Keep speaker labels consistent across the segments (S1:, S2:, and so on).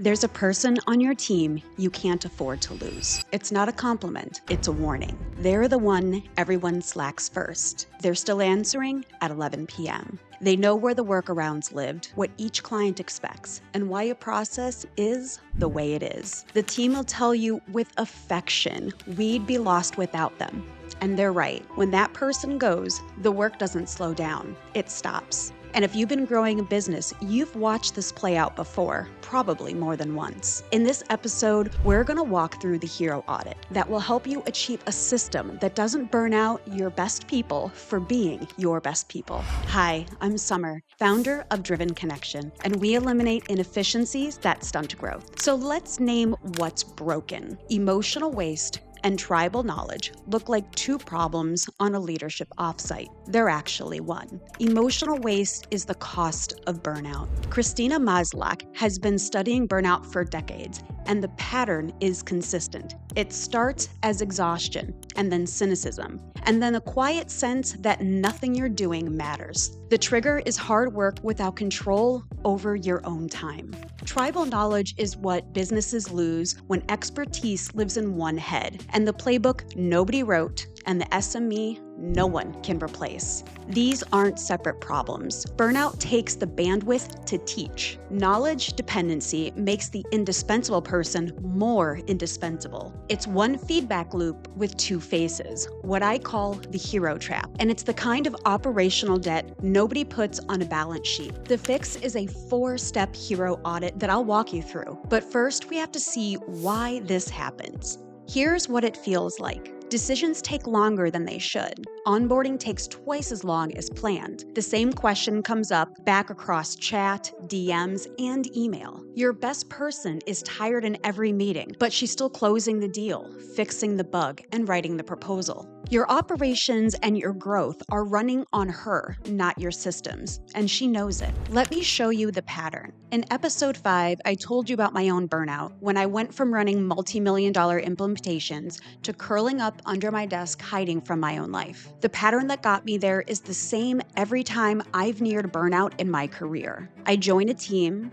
S1: There's a person on your team you can't afford to lose. It's not a compliment, it's a warning. They're the one everyone slacks first. They're still answering at 11 p.m. They know where the workarounds lived, what each client expects, and why a process is the way it is. The team will tell you with affection, we'd be lost without them. And they're right. When that person goes, the work doesn't slow down, it stops. And if you've been growing a business, you've watched this play out before, probably more than once. In this episode, we're going to walk through the Hero Audit that will help you achieve a system that doesn't burn out your best people for being your best people. Hi, I'm Summer, founder of Driven Connection, and we eliminate inefficiencies that stunt growth. So let's name what's broken. Emotional waste and tribal knowledge look like two problems on a leadership offsite. They're actually one. Emotional waste is the cost of burnout. Christina Maslach has been studying burnout for decades, and the pattern is consistent. It starts as exhaustion, and then cynicism, and then a quiet sense that nothing you're doing matters. The trigger is hard work without control over your own time. Tribal knowledge is what businesses lose when expertise lives in one head, and the playbook nobody wrote, and the SME no one can replace. These aren't separate problems. Burnout takes the bandwidth to teach. Knowledge dependency makes the indispensable person more indispensable. It's one feedback loop with two faces, what I call the hero trap. And it's the kind of operational debt nobody puts on a balance sheet. The fix is a 4-step hero audit that I'll walk you through. But first, we have to see why this happens. Here's what it feels like. Decisions take longer than they should. Onboarding takes twice as long as planned. The same question comes up back across chat, DMs, and email. Your best person is tired in every meeting, but she's still closing the deal, fixing the bug, and writing the proposal. Your operations and your growth are running on her, not your systems, and she knows it. Let me show you the pattern. In episode 5, I told you about my own burnout when I went from running multi-million-dollar implementations to curling up under my desk hiding from my own life. The pattern that got me there is the same every time I've neared burnout in my career. I join a team,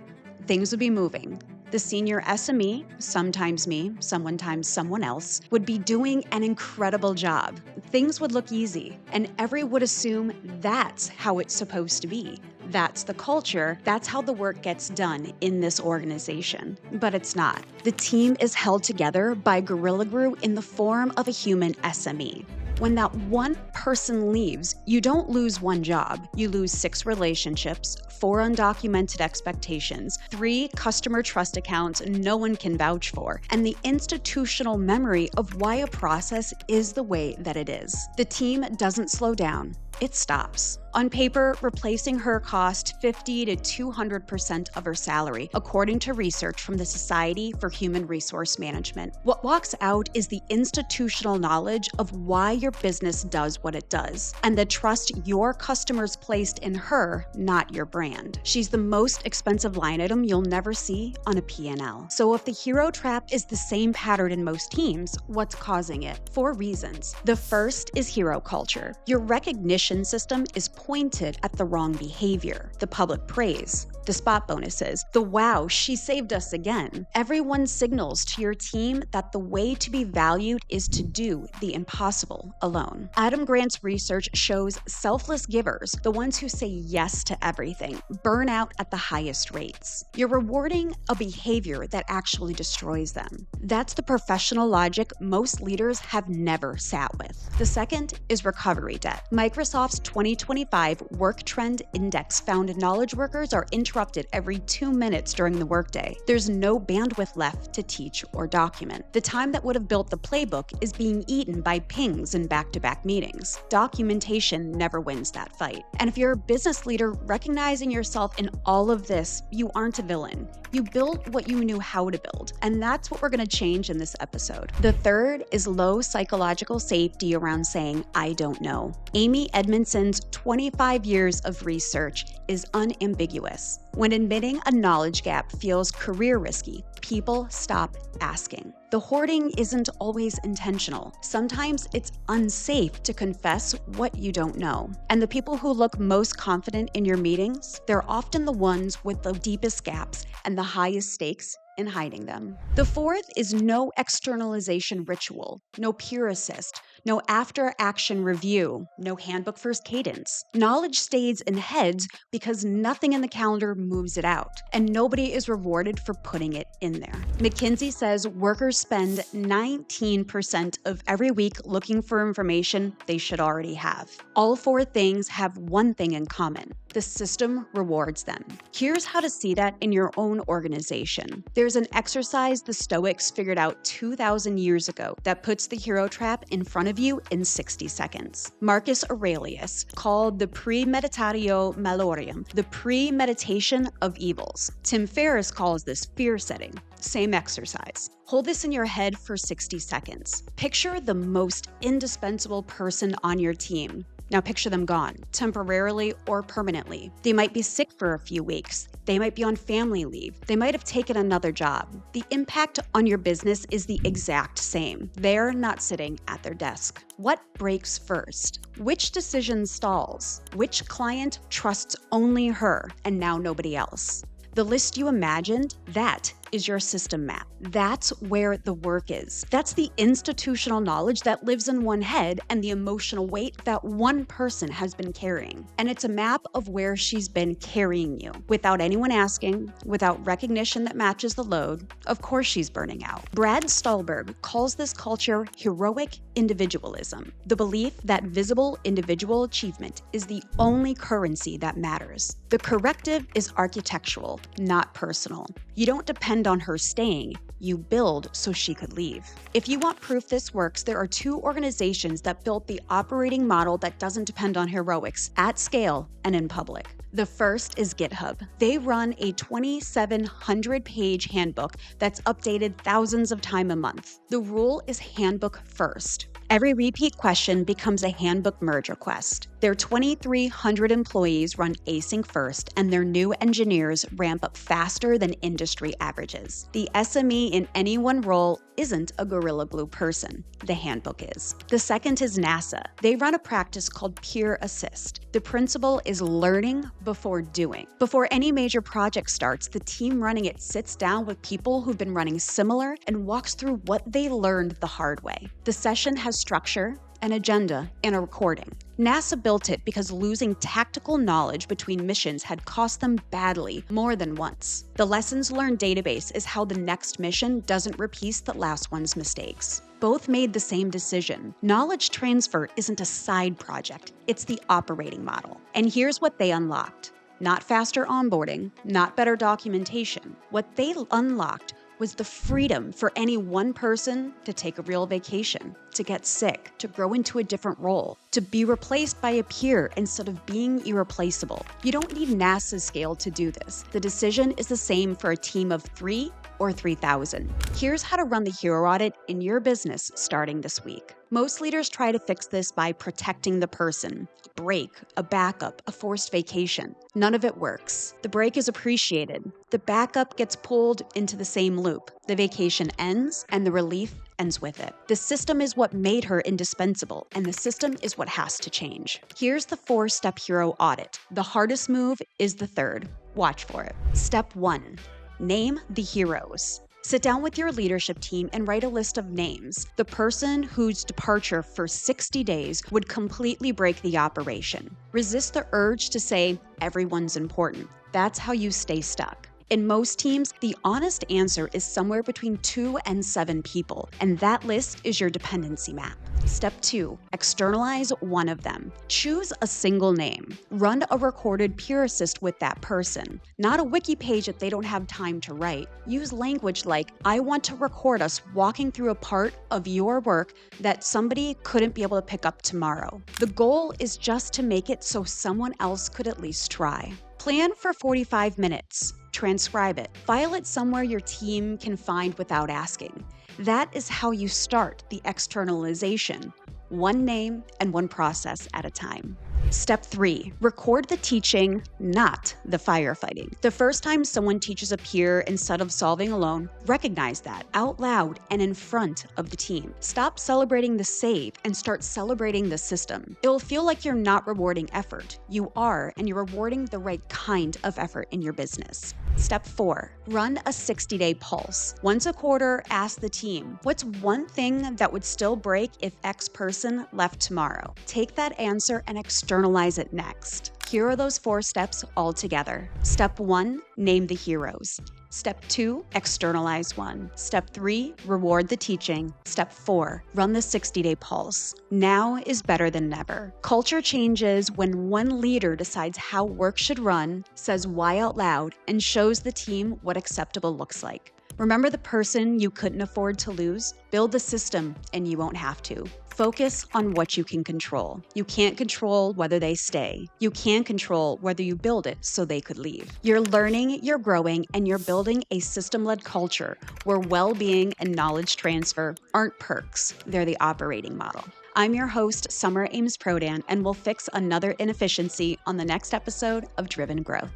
S1: things would be moving. The senior SME, sometimes me, sometimes someone else, would be doing an incredible job. Things would look easy, and everyone would assume that's how it's supposed to be. That's the culture, that's how the work gets done in this organization. But it's not. The team is held together by Gorilla Glue in the form of a human SME. When that one person leaves, you don't lose one job. You lose 6 relationships, 4 undocumented expectations, 3 customer trust accounts no one can vouch for, and the institutional memory of why a process is the way that it is. The team doesn't slow down. It stops. On paper, replacing her cost 50 to 200% of her salary, according to research from the Society for Human Resource Management. What walks out is the institutional knowledge of why your business does what it does, and the trust your customers placed in her, not your brand. She's the most expensive line item you'll never see on a P&L. So if the hero trap is the same pattern in most teams, what's causing it? 4 reasons. The first is hero culture. Your recognition system is pointed at the wrong behavior, the public praise, the spot bonuses, the wow, she saved us again. Everyone signals to your team that the way to be valued is to do the impossible alone. Adam Grant's research shows selfless givers, the ones who say yes to everything, burn out at the highest rates. You're rewarding a behavior that actually destroys them. That's the professional logic most leaders have never sat with. The second is recovery debt. Microsoft's 2025 Work Trend Index found knowledge workers are interrupted every 2 minutes during the workday. There's no bandwidth left to teach or document. The time that would have built the playbook is being eaten by pings and back-to-back meetings. Documentation never wins that fight. And if you're a business leader recognizing yourself in all of this, you aren't a villain. You built what you knew how to build, and that's what we're going to change in this episode. The third is low psychological safety around saying, I don't know. Amy Edmondson's 25 years of research is unambiguous. When admitting a knowledge gap feels career risky, people stop asking. The hoarding isn't always intentional. Sometimes it's unsafe to confess what you don't know. And the people who look most confident in your meetings, they're often the ones with the deepest gaps and the highest stakes in hiding them. The fourth is no externalization ritual, no peer assist, no after-action review, no handbook first cadence. Knowledge stays in heads because nothing in the calendar moves it out, and nobody is rewarded for putting it in there. McKinsey says workers spend 19% of every week looking for information they should already have. All four things have one thing in common. The system rewards them. Here's how to see that in your own organization. There's an exercise the Stoics figured out 2,000 years ago that puts the hero trap in front of you in 60 seconds. Marcus Aurelius called the premeditatio malorum, the premeditation of evils. Tim Ferriss calls this fear setting. Same exercise. Hold this in your head for 60 seconds. Picture the most indispensable person on your team. Now picture them gone, temporarily or permanently. They might be sick for a few weeks. They might be on family leave. They might have taken another job. The impact on your business is the exact same. They're not sitting at their desk. What breaks first? Which decision stalls? Which client trusts only her and now nobody else? The list you imagined, that is your system map. That's where the work is. That's the institutional knowledge that lives in one head and the emotional weight that one person has been carrying. And it's a map of where she's been carrying you. Without anyone asking, without recognition that matches the load, of course she's burning out. Brad Stulberg calls this culture heroic individualism, the belief that visible individual achievement is the only currency that matters. The corrective is architectural, not personal. You don't depend on her staying, you build so she could leave. If you want proof this works, there are two organizations that built the operating model that doesn't depend on heroics at scale and in public. The first is GitHub. They run a 2,700-page handbook that's updated thousands of times a month. The rule is handbook first. Every repeat question becomes a handbook merge request. Their 2,300 employees run async first, and their new engineers ramp up faster than industry averages. The SME in any one role isn't a Gorilla Glue person. The handbook is. The second is NASA. They run a practice called peer assist. The principle is learning before doing. Before any major project starts, the team running it sits down with people who've been running similar and walks through what they learned the hard way. The session has structure, an agenda, and a recording. NASA built it because losing tactical knowledge between missions had cost them badly more than once. The lessons learned database is how the next mission doesn't repeat the last one's mistakes. Both made the same decision. Knowledge transfer isn't a side project, it's the operating model. And here's what they unlocked. Not faster onboarding, not better documentation. What they unlocked was the freedom for any one person to take a real vacation, to get sick, to grow into a different role, to be replaced by a peer instead of being irreplaceable. You don't need NASA scale to do this. The decision is the same for a team of 3 or 3,000. Here's how to run the Hero Audit in your business starting this week. Most leaders try to fix this by protecting the person. A break, a backup, a forced vacation. None of it works. The break is appreciated. The backup gets pulled into the same loop. The vacation ends, and the relief ends with it. The system is what made her indispensable, and the system is what has to change. Here's the 4-step Hero Audit. The hardest move is the third. Watch for it. Step 1. Name the heroes. Sit down with your leadership team and write a list of names. The person whose departure for 60 days would completely break the operation. Resist the urge to say, everyone's important. That's how you stay stuck. In most teams, the honest answer is somewhere between 2 and 7 people, and that list is your dependency map. Step 2, externalize one of them. Choose a single name. Run a recorded peer assist with that person. Not a wiki page that they don't have time to write. Use language like, I want to record us walking through a part of your work that somebody couldn't be able to pick up tomorrow. The goal is just to make it so someone else could at least try. Plan for 45 minutes. Transcribe it. File it somewhere your team can find without asking. That is how you start the externalization, one name and one process at a time. Step 3, record the teaching, not the firefighting. The first time someone teaches a peer instead of solving alone, recognize that out loud and in front of the team. Stop celebrating the save and start celebrating the system. It will feel like you're not rewarding effort. You are, and you're rewarding the right kind of effort in your business. Step 4, run a 60-day pulse. Once a quarter, ask the team, what's one thing that would still break if X person left tomorrow? Take that answer and externalize it next. Here are those 4 steps all together. Step 1, name the heroes. Step 2, externalize one. Step 3, reward the teaching. Step 4, run the 60-day pulse. Now is better than never. Culture changes when one leader decides how work should run, says why out loud, and shows the team what acceptable looks like. Remember the person you couldn't afford to lose? Build the system and you won't have to. Focus on what you can control. You can't control whether they stay. You can control whether you build it so they could leave. You're learning, you're growing, and you're building a system-led culture where well-being and knowledge transfer aren't perks, they're the operating model. I'm your host, Summer Ames Prodan, and we'll fix another inefficiency on the next episode of Driven Growth.